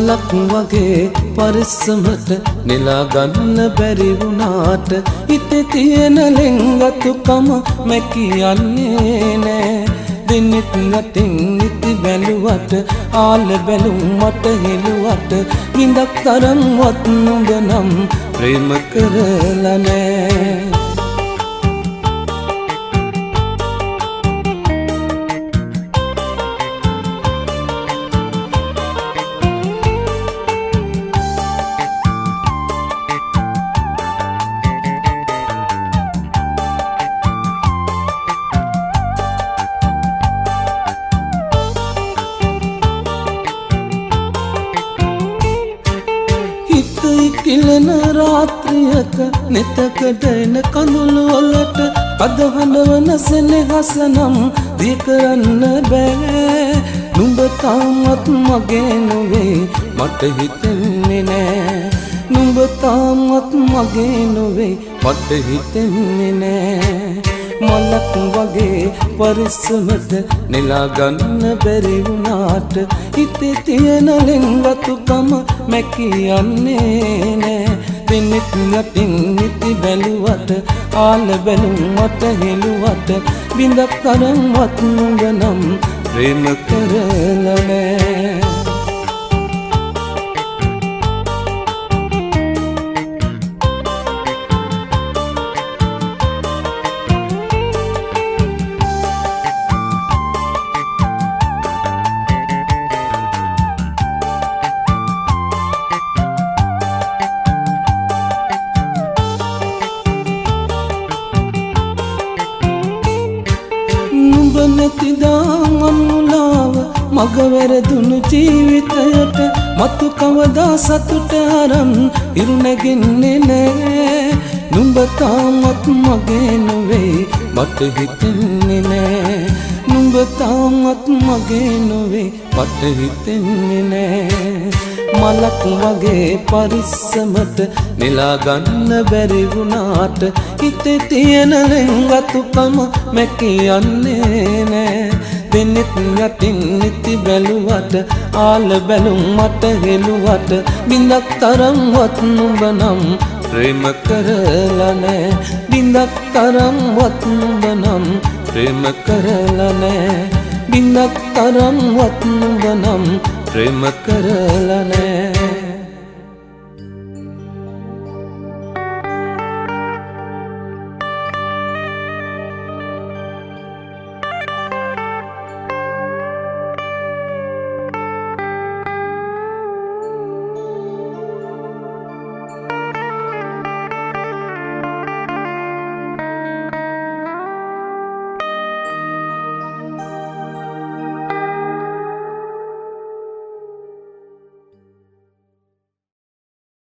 මලක් වගේ පරිස්සමට නෙලා ගන්න බැරි වුණාට හිතේ තියෙන ලෙන්ගතුකම මැකියන්නේ නෑ දෙන්නෙත් යටින් නිති බැලුවට ආල බැලුම් මට හෙළුවට විඳක් තරම්වත් නුඹ නම් ප්‍රේම කරලා නෑ කිලන රාත්‍රියක නෙතකට එන කඳුළු වලට අද හඬවන සෙනෙහස නම් දිය කරන්න බෑ නුඹ තාමත් මගේ නොවේ මට හිතෙන්නේ නෑ නුඹ තාමත් මගේ නොවේ මට හිතෙන්නේ නෑ මලක් වගේ පරිස්සමට නෙලා ගන්න බැරි වුණාට හිතේ තියෙන ලෙන්ගතුකම මැකියන්නේ නෑ දෙන්නෙත් යටින් නිති බැලුවට ආල බැලුම් මට හෙළුවට බිඳක් තරම්වත් නුඹ නම් ප්‍රේම කරලා නෑ නැතිදා මම්මුලාව මග වැරදුණු ජීවිතයට මතු කවදා සතුට අරන් ඉරුණැගෙන්නේ නෑ නුඹ තාමත් මගේ නොවේ මට හිතෙන්නේ නෑ නුඹ තාමත් මගේ නොවේ මට හිතෙන්නේ නෑ මලක් වගේ පරිස්සමට නෙලා ගන්න බැරි වුණාට හිතේ තියෙන ලෙන්ගතුකම මැකියන්නේ නෑ දෙන්නෙත් යටින් නිති බැලුවට ආල බැලුම් මට හෙළුවට බිඳක් තරම්වත් නුඹ නම් ප්‍රේම කරලා නෑ බිඳක් තරම්වත් නුඹ නම් ප්‍රේම කරලා නෑ බිඳක් තරම්වත් නුඹ නම් ප්‍රේම කරලා නෑ